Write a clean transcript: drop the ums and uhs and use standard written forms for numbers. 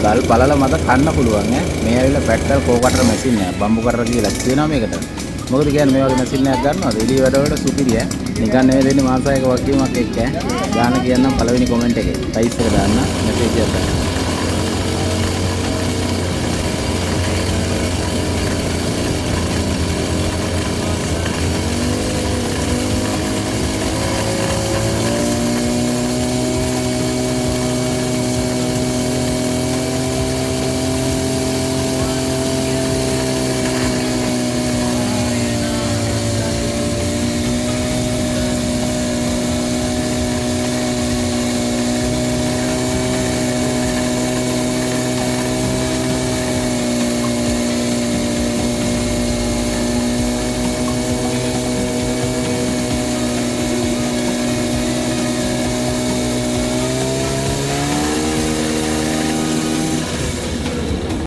ගල් පළල මත කන්න පුළුවන් ඈ. මේ ඇවිල්ලා පැට්ටල් කෝකටර මැෂින් එක. බම්බු කටර කියලා කියනවා මේකට. මොකද කියන්නේ මේ වගේ මැෂින් එකක් ගන්නවද? එළිය වැඩ වලට සුපිරි ඈ. නිකන් නෙවෙයි දෙන්නේ මාසයක වගකීමක් එක්ක ඈ. දාන්න කියන්නම් පළවෙනි කමෙන්ට් එකේ. ප්‍රයිස් එක දාන්න, මැසේජ් එකක් දාන්න.